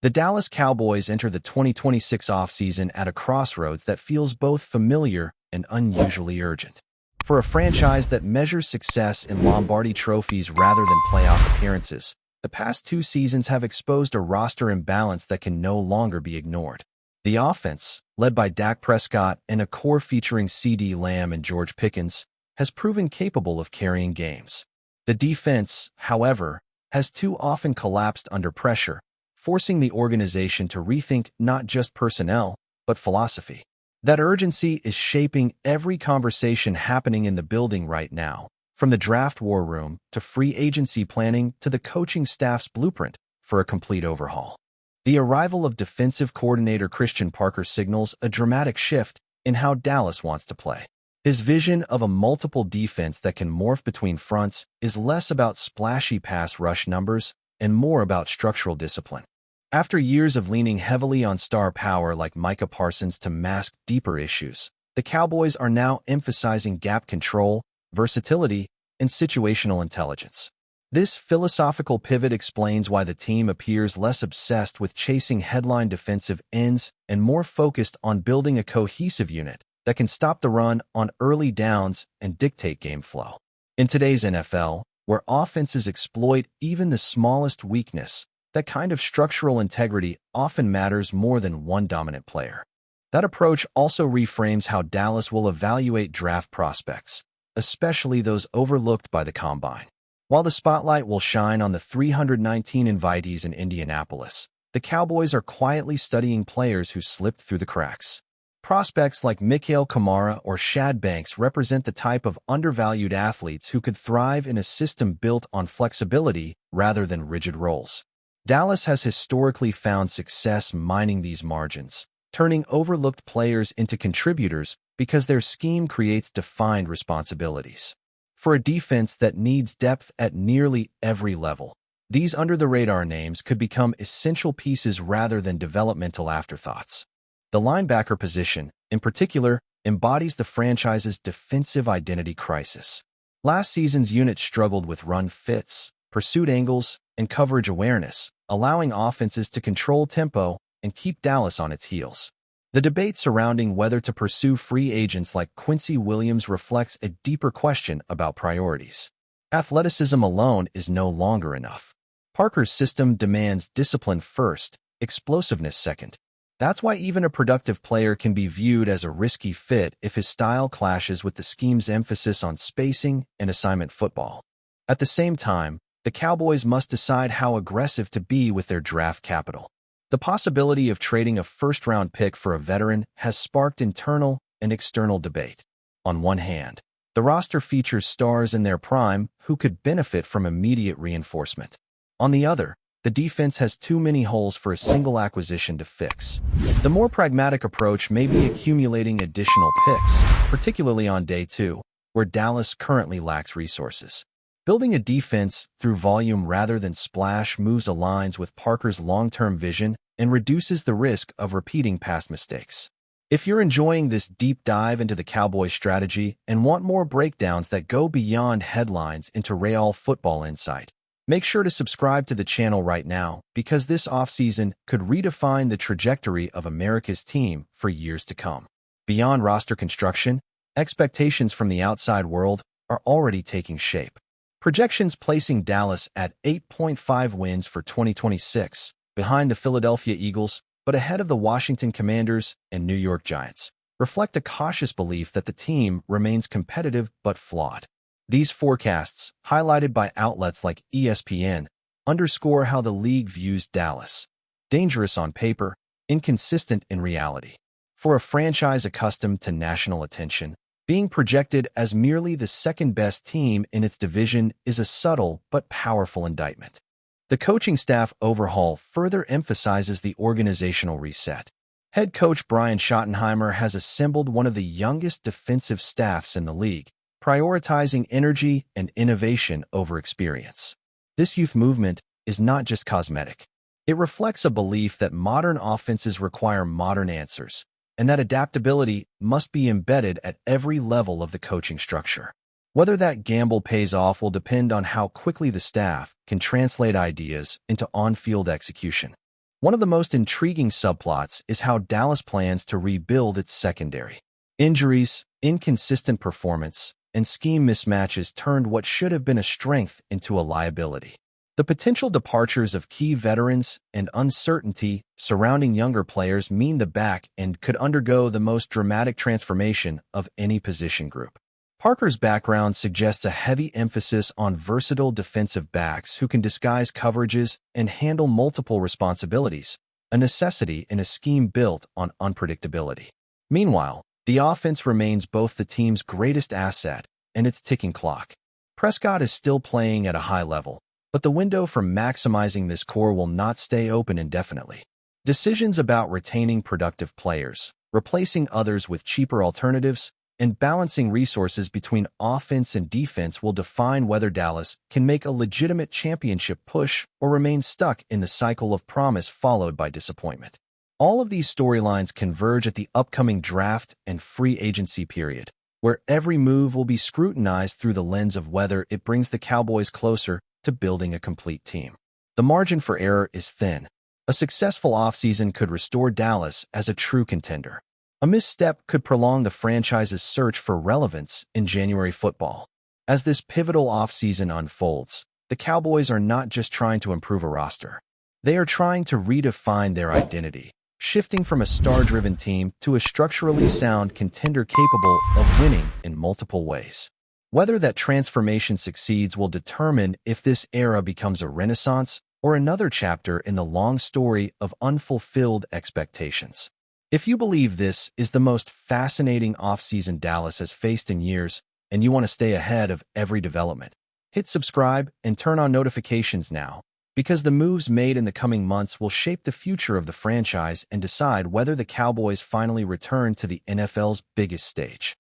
The Dallas Cowboys enter the 2026 offseason at a crossroads that feels both familiar and unusually urgent. For a franchise that measures success in Lombardi trophies rather than playoff appearances, the past two seasons have exposed a roster imbalance that can no longer be ignored. The offense, led by Dak Prescott and a core featuring CeeDee Lamb and George Pickens, has proven capable of carrying games. The defense, however, has too often collapsed under pressure, forcing the organization to rethink not just personnel, but philosophy. That urgency is shaping every conversation happening in the building right now, from the draft war room to free agency planning to the coaching staff's blueprint for a complete overhaul. The arrival of defensive coordinator Christian Parker signals a dramatic shift in how Dallas wants to play. His vision of a multiple defense that can morph between fronts is less about splashy pass rush numbers and more about structural discipline. After years of leaning heavily on star power like Micah Parsons to mask deeper issues, the Cowboys are now emphasizing gap control, versatility, and situational intelligence. This philosophical pivot explains why the team appears less obsessed with chasing headline defensive ends and more focused on building a cohesive unit that can stop the run on early downs and dictate game flow. In today's NFL, where offenses exploit even the smallest weakness, that kind of structural integrity often matters more than one dominant player. That approach also reframes how Dallas will evaluate draft prospects, especially those overlooked by the Combine. While the spotlight will shine on the 319 invitees in Indianapolis, the Cowboys are quietly studying players who slipped through the cracks. Prospects like Mikael Kamara or Shad Banks represent the type of undervalued athletes who could thrive in a system built on flexibility rather than rigid roles. Dallas has historically found success mining these margins, turning overlooked players into contributors because their scheme creates defined responsibilities. For a defense that needs depth at nearly every level, these under-the-radar names could become essential pieces rather than developmental afterthoughts. The linebacker position, in particular, embodies the franchise's defensive identity crisis. Last season's unit struggled with run fits, pursuit angles, and coverage awareness, allowing offenses to control tempo and keep Dallas on its heels. The debate surrounding whether to pursue free agents like Quincy Williams reflects a deeper question about priorities. Athleticism alone is no longer enough. Parker's system demands discipline first, explosiveness second. That's why even a productive player can be viewed as a risky fit if his style clashes with the scheme's emphasis on spacing and assignment football. At the same time, the Cowboys must decide how aggressive to be with their draft capital. The possibility of trading a first-round pick for a veteran has sparked internal and external debate. On one hand, the roster features stars in their prime who could benefit from immediate reinforcement. On the other, the defense has too many holes for a single acquisition to fix. The more pragmatic approach may be accumulating additional picks, particularly on day two, where Dallas currently lacks resources. Building a defense through volume rather than splash moves aligns with Parker's long-term vision and reduces the risk of repeating past mistakes. If you're enjoying this deep dive into the Cowboys strategy and want more breakdowns that go beyond headlines into real football insight, make sure to subscribe to the channel right now because this offseason could redefine the trajectory of America's team for years to come. Beyond roster construction, expectations from the outside world are already taking shape. Projections placing Dallas at 8.5 wins for 2026, behind the Philadelphia Eagles, but ahead of the Washington Commanders and New York Giants, reflect a cautious belief that the team remains competitive but flawed. These forecasts, highlighted by outlets like ESPN, underscore how the league views Dallas. Dangerous on paper, inconsistent in reality. For a franchise accustomed to national attention, being projected as merely the second-best team in its division is a subtle but powerful indictment. The coaching staff overhaul further emphasizes the organizational reset. Head coach Brian Schottenheimer has assembled one of the youngest defensive staffs in the league, prioritizing energy and innovation over experience. This youth movement is not just cosmetic. It reflects a belief that modern offenses require modern answers, and that adaptability must be embedded at every level of the coaching structure. Whether that gamble pays off will depend on how quickly the staff can translate ideas into on-field execution. One of the most intriguing subplots is how Dallas plans to rebuild its secondary. Injuries, inconsistent performance, and scheme mismatches turned what should have been a strength into a liability. The potential departures of key veterans and uncertainty surrounding younger players mean the back end could undergo the most dramatic transformation of any position group. Parker's background suggests a heavy emphasis on versatile defensive backs who can disguise coverages and handle multiple responsibilities, a necessity in a scheme built on unpredictability. Meanwhile, the offense remains both the team's greatest asset and its ticking clock. Prescott is still playing at a high level, but the window for maximizing this core will not stay open indefinitely. Decisions about retaining productive players, replacing others with cheaper alternatives, and balancing resources between offense and defense will define whether Dallas can make a legitimate championship push or remain stuck in the cycle of promise followed by disappointment. All of these storylines converge at the upcoming draft and free agency period, where every move will be scrutinized through the lens of whether it brings the Cowboys closer to building a complete team. The margin for error is thin. A successful offseason could restore Dallas as a true contender. A misstep could prolong the franchise's search for relevance in January football. As this pivotal offseason unfolds, the Cowboys are not just trying to improve a roster. They are trying to redefine their identity, shifting from a star-driven team to a structurally sound contender capable of winning in multiple ways. Whether that transformation succeeds will determine if this era becomes a renaissance or another chapter in the long story of unfulfilled expectations. If you believe this is the most fascinating offseason Dallas has faced in years and you want to stay ahead of every development, hit subscribe and turn on notifications now, because the moves made in the coming months will shape the future of the franchise and decide whether the Cowboys finally return to the NFL's biggest stage.